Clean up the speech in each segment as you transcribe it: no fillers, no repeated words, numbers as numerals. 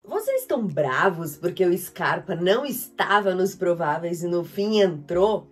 Vocês estão bravos porque o Scarpa não estava nos prováveis e no fim entrou?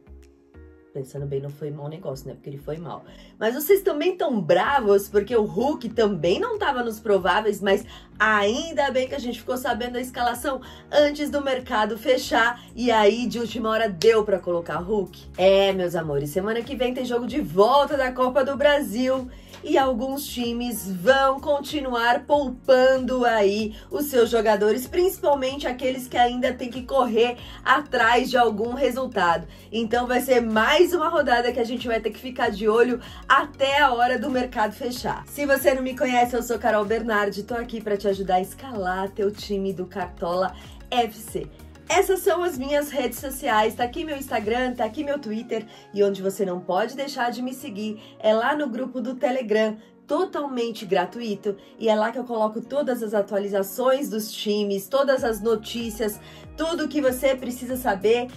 Pensando bem, não foi mau negócio, né? Porque ele foi mal. Mas vocês também estão bravos porque o Hulk também não estava nos prováveis, mas ainda bem que a gente ficou sabendo a escalação antes do mercado fechar e aí de última hora deu para colocar Hulk. É, meus amores, semana que vem tem jogo de volta da Copa do Brasil. E alguns times vão continuar poupando aí os seus jogadores, principalmente aqueles que ainda tem que correr atrás de algum resultado. Então vai ser mais uma rodada que a gente vai ter que ficar de olho até a hora do mercado fechar. Se você não me conhece, eu sou Carol Bernardi, tô aqui para te ajudar a escalar teu time do Cartola FC. Essas são as minhas redes sociais, tá aqui meu Instagram, tá aqui meu Twitter e onde você não pode deixar de me seguir é lá no grupo do Telegram, totalmente gratuito, e é lá que eu coloco todas as atualizações dos times, todas as notícias, tudo que você precisa saber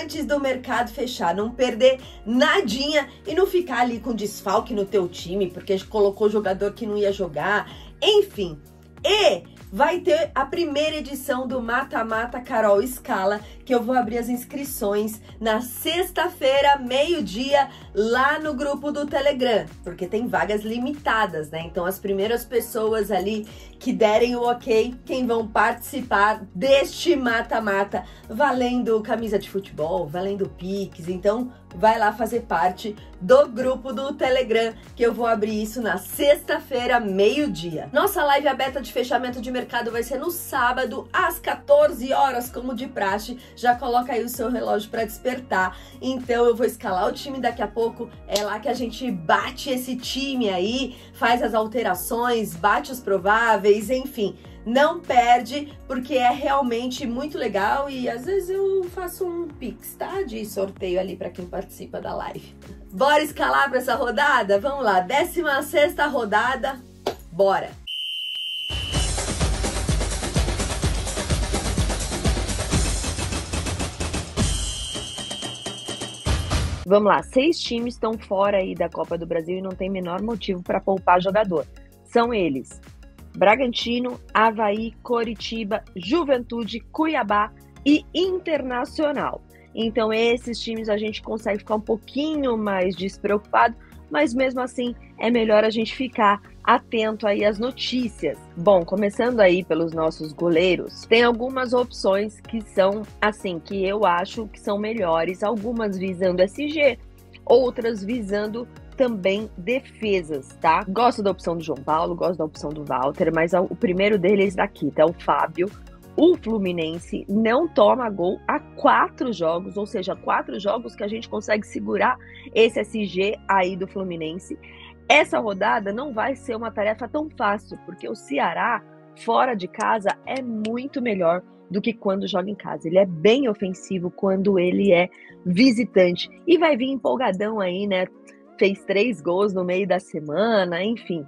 antes do mercado fechar, não perder nadinha e não ficar ali com desfalque no teu time porque colocou jogador que não ia jogar, enfim. E vai ter a primeira edição do Mata-Mata Carol Escala, que eu vou abrir as inscrições na sexta-feira, meio-dia, lá no grupo do Telegram, porque tem vagas limitadas, né? Então as primeiras pessoas ali que derem o ok, quem vão participar deste Mata-Mata, valendo camisa de futebol, valendo Pix, então vai lá fazer parte do grupo do Telegram, que eu vou abrir isso na sexta-feira, meio-dia. Nossa live aberta de fechamento de mercado vai ser no sábado, às 14 horas, como de praxe. Já coloca aí o seu relógio para despertar. Então eu vou escalar o time daqui a pouco. É lá que a gente bate esse time aí, faz as alterações, bate os prováveis, enfim. Não perde, porque é realmente muito legal e às vezes eu faço um pix, tá? De sorteio ali para quem participa da live. Bora escalar para essa rodada? Vamos lá, 16ª rodada, bora! Vamos lá, 6 times estão fora aí da Copa do Brasil e não tem menor motivo para poupar jogador. São eles: Bragantino, Avaí, Coritiba, Juventude, Cuiabá e Internacional. Então esses times a gente consegue ficar um pouquinho mais despreocupado, mas mesmo assim é melhor a gente ficar atento aí às notícias. Bom, começando aí pelos nossos goleiros, tem algumas opções que são assim, que eu acho que são melhores, algumas visando SG, outras visando também defesas, tá? Gosto da opção do João Paulo, gosto da opção do Walter, mas o primeiro deles daqui, tá? O Fábio. O Fluminense não toma gol há 4 jogos, ou seja, 4 jogos que a gente consegue segurar esse SG aí do Fluminense. Essa rodada não vai ser uma tarefa tão fácil, porque o Ceará, fora de casa, é muito melhor do que quando joga em casa. Ele é bem ofensivo quando ele é visitante e vai vir empolgadão aí, né? Fez 3 gols no meio da semana, enfim.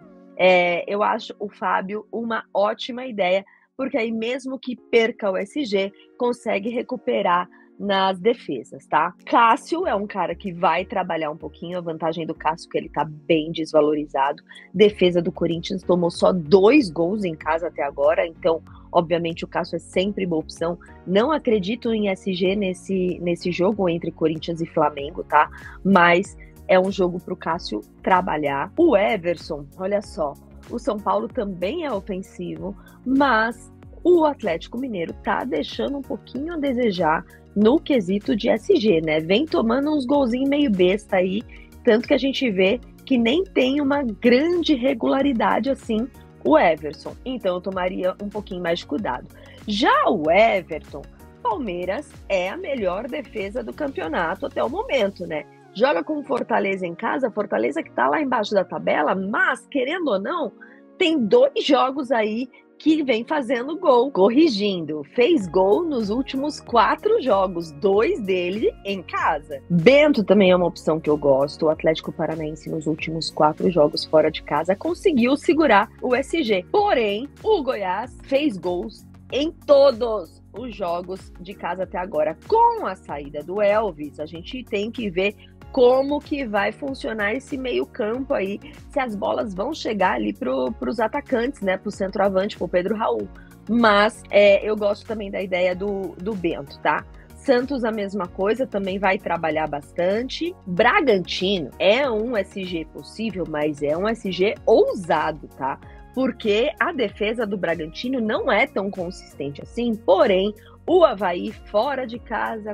Eu acho o Fábio uma ótima ideia, porque aí mesmo que perca o SG, consegue recuperar nas defesas, tá? Cássio é um cara que vai trabalhar um pouquinho, a vantagem do Cássio é que ele tá bem desvalorizado. Defesa do Corinthians tomou só 2 gols em casa até agora, então obviamente o Cássio é sempre boa opção. Não acredito em SG nesse jogo entre Corinthians e Flamengo, tá? Mas é um jogo pro Cássio trabalhar. O Everson, olha só, o São Paulo também é ofensivo, mas o Atlético Mineiro tá deixando um pouquinho a desejar no quesito de SG, né? Vem tomando uns golzinhos meio besta aí, tanto que a gente vê que nem tem uma grande regularidade assim o Everson. Então eu tomaria um pouquinho mais de cuidado. Já o Everton, Palmeiras é a melhor defesa do campeonato até o momento, né? Joga com Fortaleza em casa, Fortaleza que tá lá embaixo da tabela, mas, querendo ou não, tem 2 jogos aí que vem fazendo gol, corrigindo. Fez gol nos últimos 4 jogos, 2 dele em casa. Bento também é uma opção que eu gosto. O Atlético Paranaense nos últimos 4 jogos fora de casa conseguiu segurar o SG. Porém, o Goiás fez gols em todos os jogos de casa até agora. Com a saída do Elvis, a gente tem que ver como que vai funcionar esse meio campo aí, se as bolas vão chegar ali para os atacantes, né, para o centroavante, para o Pedro Raul. Mas eu gosto também da ideia do Bento, tá? Santos a mesma coisa, também vai trabalhar bastante. Bragantino é um SG possível, mas é um SG ousado, tá? Porque a defesa do Bragantino não é tão consistente assim, porém, o Avaí fora de casa,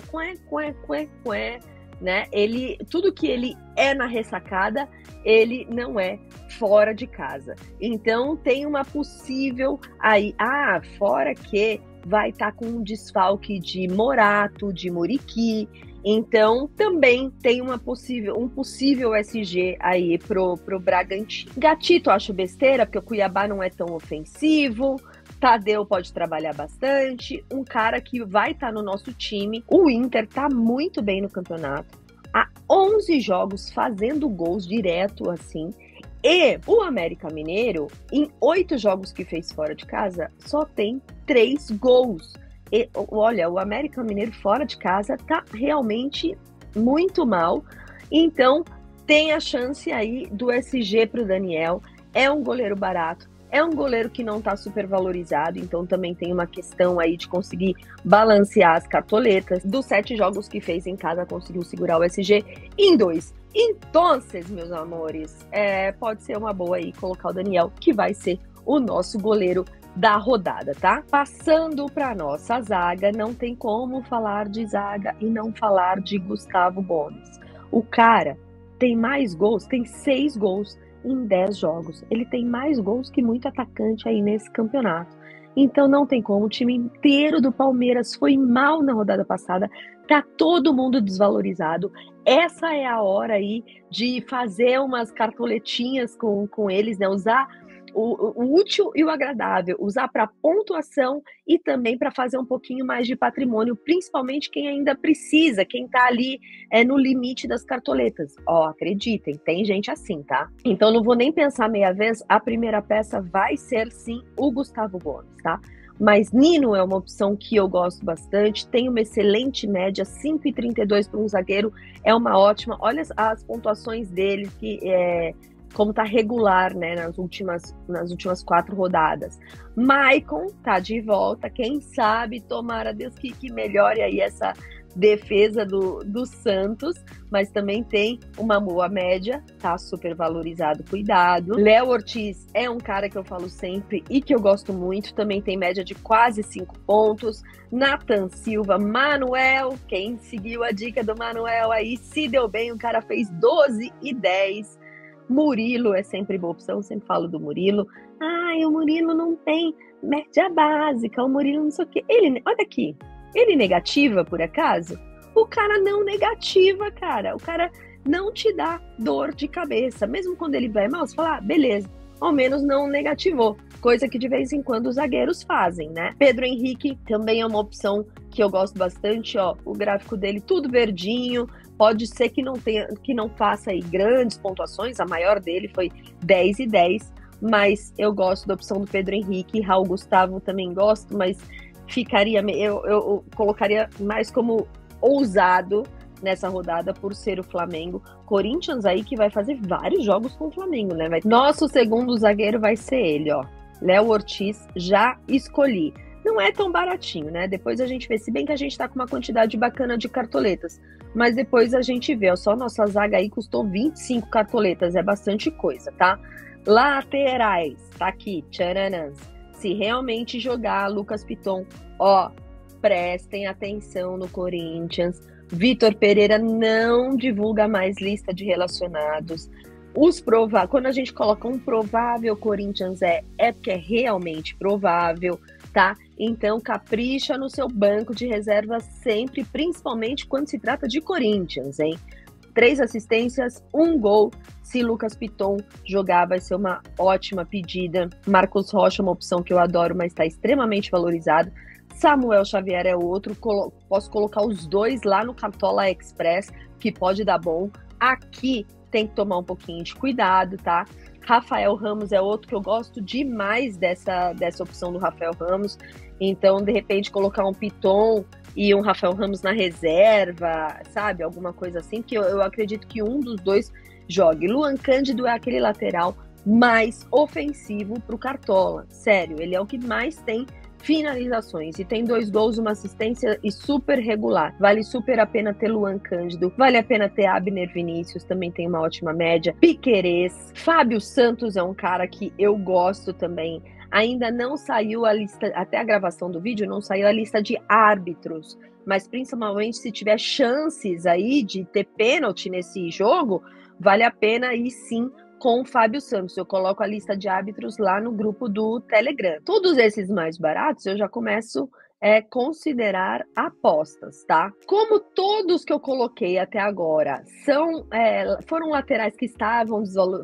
né? Tudo que ele é na ressacada, ele não é fora de casa. Então tem uma possível aí, fora que vai estar com um desfalque de Morato, de Muriqui. Então também tem um possível SG aí pro Bragantino. Gatito eu acho besteira, porque o Cuiabá não é tão ofensivo. Tadeu pode trabalhar bastante. Um cara que vai estar no nosso time. O Inter tá muito bem no campeonato. Há 11 jogos fazendo gols direto assim. E o América Mineiro, em 8 jogos que fez fora de casa, só tem 3 gols. E, olha, o América Mineiro fora de casa tá realmente muito mal. Então, tem a chance aí do SG pro Daniel. É um goleiro barato. É um goleiro que não está super valorizado, então também tem uma questão aí de conseguir balancear as cartoletas. Dos 7 jogos que fez em casa, conseguiu segurar o SG em 2. Então, meus amores, pode ser uma boa aí colocar o Daniel, que vai ser o nosso goleiro da rodada, tá? Passando para nossa zaga, não tem como falar de zaga e não falar de Gustavo Gomes. O cara tem mais gols, tem 6 gols em 10 jogos. Ele tem mais gols que muito atacante aí nesse campeonato. Então não tem como, o time inteiro do Palmeiras foi mal na rodada passada, tá todo mundo desvalorizado. Essa é a hora aí de fazer umas cartoletinhas com eles, né? Usar o útil e o agradável, usar para pontuação e também para fazer um pouquinho mais de patrimônio, principalmente quem ainda precisa, quem tá ali no limite das cartoletas. Acreditem, tem gente assim, tá? Então não vou nem pensar meia vez, a primeira peça vai ser sim o Gustavo Gomes, tá? Mas Nino é uma opção que eu gosto bastante, tem uma excelente média, 5,32 para um zagueiro, é uma ótima. Olha as pontuações dele, que como tá regular, né, nas últimas 4 rodadas. Maicon tá de volta, quem sabe, tomara Deus que melhore aí essa defesa do Santos, mas também tem uma boa média, tá super valorizado, cuidado. Léo Ortiz é um cara que eu falo sempre e que eu gosto muito, também tem média de quase 5 pontos. Nathan Silva, Manuel, quem seguiu a dica do Manuel aí, se deu bem, o cara fez 12 e 10. Murilo é sempre boa opção, eu sempre falo do Murilo. O Murilo não tem média básica, o Murilo não sei o quê. Olha aqui, ele negativa por acaso? O cara não negativa, cara. O cara não te dá dor de cabeça. Mesmo quando ele vai mal, você fala, beleza, ao menos não negativou. Coisa que de vez em quando os zagueiros fazem, né? Pedro Henrique também é uma opção que eu gosto bastante, o gráfico dele tudo verdinho. Pode ser que não faça aí grandes pontuações, a maior dele foi 10 e 10, mas eu gosto da opção do Pedro Henrique. Raul Gustavo também gosto, mas eu colocaria mais como ousado nessa rodada por ser o Flamengo. Corinthians aí que vai fazer vários jogos com o Flamengo, né? Nosso segundo zagueiro vai ser ele, Léo Ortiz, já escolhi. Não é tão baratinho, né? Depois a gente vê, se bem que a gente tá com uma quantidade bacana de cartoletas, mas depois a gente vê, só nossa zaga aí custou 25 cartoletas, é bastante coisa, tá? Laterais, tá aqui, tcharanãs. Se realmente jogar Lucas Piton, prestem atenção no Corinthians. Vitor Pereira não divulga mais lista de relacionados. Quando a gente coloca um provável Corinthians é porque é realmente provável, tá? Então capricha no seu banco de reservas sempre, principalmente quando se trata de Corinthians, hein? 3 assistências, 1 gol. Se Lucas Piton jogar, vai ser uma ótima pedida. Marcos Rocha, uma opção que eu adoro, mas está extremamente valorizado. Samuel Xavier é outro. Posso colocar os dois lá no Cartola Express, que pode dar bom. Aqui tem que tomar um pouquinho de cuidado, tá? Rafael Ramos é outro que eu gosto demais dessa opção do Rafael Ramos. Então, de repente, colocar um Piton e um Rafael Ramos na reserva, sabe? Alguma coisa assim, que eu acredito que um dos dois jogue. Luan Cândido é aquele lateral mais ofensivo pro Cartola. Sério, ele é o que mais tem finalizações e tem 2 gols, uma assistência e super regular. Vale super a pena ter Luan Cândido, vale a pena ter Abner Vinícius, também tem uma ótima média. Piquerez, Fábio Santos é um cara que eu gosto também. Ainda não saiu a lista, até a gravação do vídeo, não saiu a lista de árbitros, mas principalmente se tiver chances aí de ter pênalti nesse jogo, vale a pena ir sim com o Fábio Santos. Eu coloco a lista de árbitros lá no grupo do Telegram. Todos esses mais baratos eu já começo considerar apostas, tá? Como todos que eu coloquei até agora foram laterais que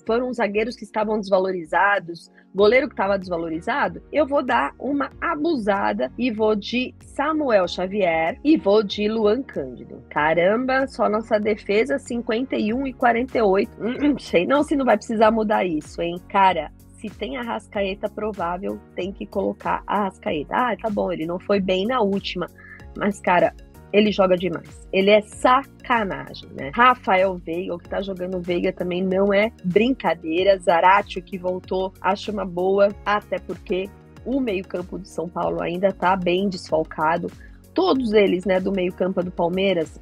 foram zagueiros que estavam desvalorizados, goleiro que estava desvalorizado, eu vou dar uma abusada e vou de Samuel Xavier e vou de Luan Cândido. Caramba, só nossa defesa 51 e 48. Sei não se não vai precisar mudar isso, hein? Cara, se tem Arrascaeta provável, tem que colocar Arrascaeta. Ah, tá bom, ele não foi bem na última, mas, cara, ele joga demais. Ele é sacanagem, né? Rafael Veiga, o que tá jogando Veiga também não é brincadeira. Zaratio, que voltou, acho uma boa, até porque o meio-campo de São Paulo ainda tá bem desfalcado. Todos eles, né, do meio-campo do Palmeiras,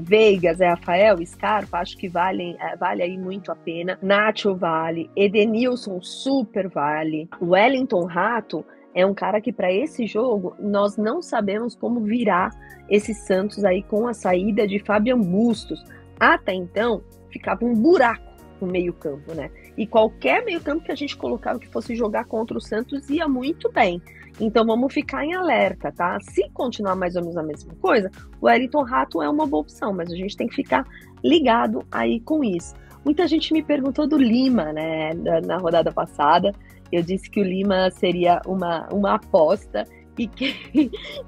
Veiga, Zé Rafael, Scarpa, acho que vale aí muito a pena. Nacho vale, Edenilson super vale. Wellington Rato é um cara que para esse jogo nós não sabemos como virar esse Santos aí com a saída de Fabian Bustos. Até então ficava um buraco no meio-campo, né? E qualquer meio-campo que a gente colocava que fosse jogar contra o Santos ia muito bem. Então vamos ficar em alerta, tá? Se continuar mais ou menos a mesma coisa, o Wellington Rato é uma boa opção, mas a gente tem que ficar ligado aí com isso. Muita gente me perguntou do Lima, né, na rodada passada. Eu disse que o Lima seria uma aposta e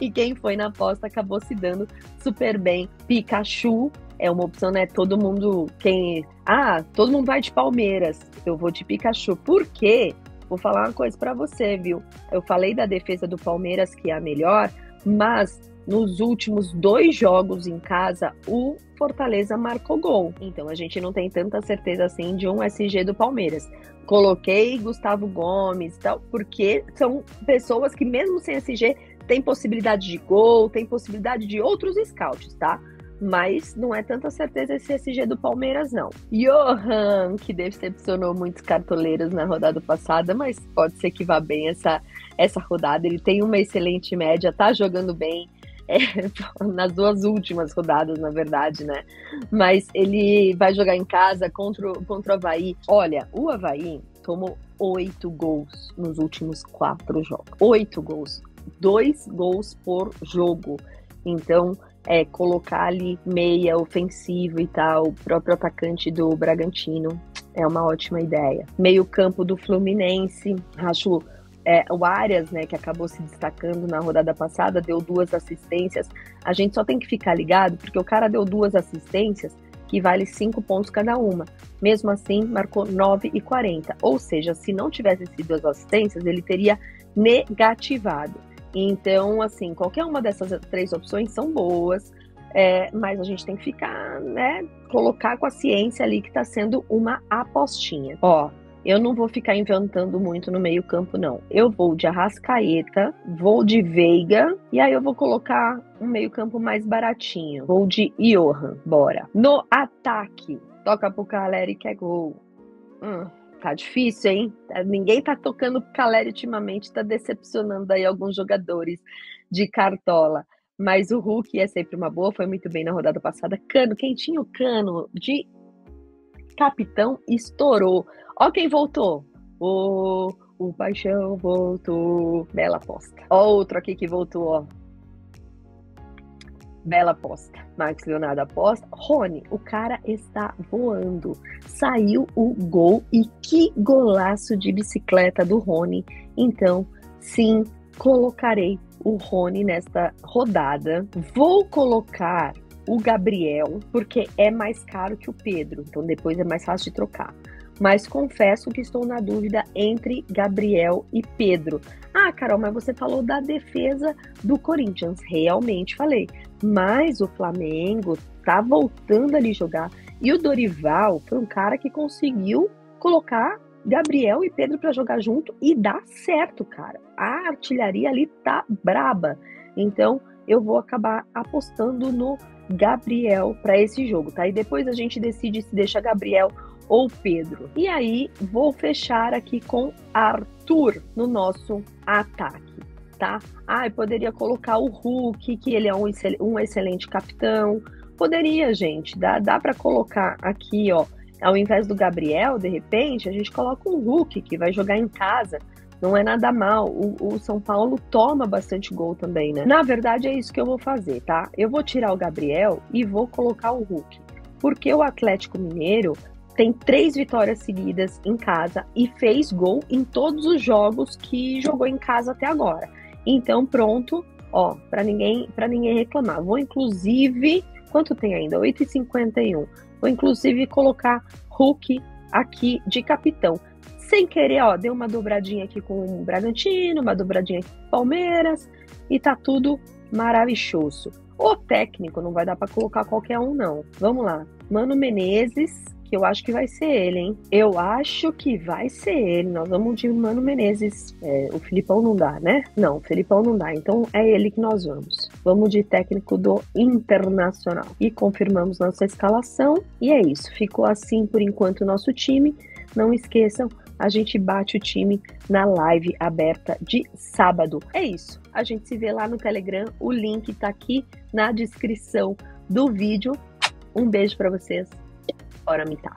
quem foi na aposta acabou se dando super bem. Pikachu é uma opção, né? Todo mundo vai de Palmeiras, eu vou de Pikachu. Por quê? Vou falar uma coisa pra você, viu? Eu falei da defesa do Palmeiras, que é a melhor, mas nos últimos 2 jogos em casa, o Fortaleza marcou gol. Então a gente não tem tanta certeza assim de um SG do Palmeiras. Coloquei Gustavo Gomes e tal, porque são pessoas que mesmo sem SG tem possibilidade de gol, tem possibilidade de outros scouts, tá? Mas não é tanta certeza esse SG do Palmeiras, não. Johan, que decepcionou muitos cartoleiros na rodada passada, mas pode ser que vá bem essa rodada. Ele tem uma excelente média, tá jogando bem nas 2 últimas rodadas, na verdade, né? Mas ele vai jogar em casa contra o Avaí. Olha, o Avaí tomou 8 gols nos últimos 4 jogos. 8 gols. 2 gols por jogo. Então, colocar ali meia ofensivo e tal, o próprio atacante do Bragantino é uma ótima ideia. Meio campo do Fluminense, acho o Arias, né, que acabou se destacando na rodada passada, deu 2 assistências. A gente só tem que ficar ligado, porque o cara deu 2 assistências que vale 5 pontos cada uma. Mesmo assim, marcou 9,40. Ou seja, se não tivesse sido as assistências, ele teria negativado. Então, assim, qualquer uma dessas 3 opções são boas, mas a gente tem que ficar, né, colocar com a ciência ali que tá sendo uma apostinha. Ó, eu não vou ficar inventando muito no meio campo, não. Eu vou de Arrascaeta, vou de Veiga, e aí eu vou colocar um meio campo mais baratinho. Vou de Johan, bora. No ataque, toca pro Caleri que é gol. Tá difícil, hein? Ninguém tá tocando pro Caleri ultimamente, tá decepcionando aí alguns jogadores de cartola. Mas o Hulk é sempre uma boa, foi muito bem na rodada passada. Cano, quem tinha o Cano de capitão estourou. Ó quem voltou. O Paixão voltou. Bela aposta. Ó outro aqui que voltou, ó. Bela aposta. Marcos Leonardo aposta. Rony, o cara está voando. Saiu o gol e que golaço de bicicleta do Rony. Então, sim, colocarei o Rony nesta rodada. Vou colocar o Gabriel, porque é mais caro que o Pedro. Então, depois é mais fácil de trocar. Mas confesso que estou na dúvida entre Gabriel e Pedro. Ah, Carol, mas você falou da defesa do Corinthians. Realmente falei. Mas o Flamengo tá voltando ali jogar. E o Dorival foi um cara que conseguiu colocar Gabriel e Pedro para jogar junto e dá certo, cara. A artilharia ali tá braba. Então, eu vou acabar apostando no Gabriel para esse jogo, tá? E depois a gente decide se deixa Gabriel ou Pedro. E aí, vou fechar aqui com Arthur no nosso ataque, tá? Eu poderia colocar o Hulk, que ele é um excelente capitão. Poderia, gente. Dá para colocar aqui, ó. Ao invés do Gabriel, de repente, a gente coloca um Hulk, que vai jogar em casa. Não é nada mal. O São Paulo toma bastante gol também, né? Na verdade, é isso que eu vou fazer, tá? Eu vou tirar o Gabriel e vou colocar o Hulk. Porque o Atlético Mineiro tem 3 vitórias seguidas em casa e fez gol em todos os jogos que jogou em casa até agora. Então, pronto, ó, para ninguém reclamar. Vou, inclusive... Quanto tem ainda? 8h51. Vou, inclusive, colocar Hulk aqui de capitão. Sem querer, ó, deu uma dobradinha aqui com o Bragantino, uma dobradinha aqui com o Palmeiras, e tá tudo maravilhoso. O técnico não vai dar para colocar qualquer um, não. Vamos lá. Mano Menezes, que eu acho que vai ser ele, hein? Eu acho que vai ser ele. Nós vamos de Mano Menezes. O Filipão não dá, né? Não, o Filipão não dá. Então é ele que nós vamos. Vamos de técnico do Internacional. E confirmamos nossa escalação. E é isso. Ficou assim por enquanto o nosso time. Não esqueçam, a gente bate o time na live aberta de sábado. É isso. A gente se vê lá no Telegram. O link tá aqui na descrição do vídeo. Um beijo para vocês. Bora mitar.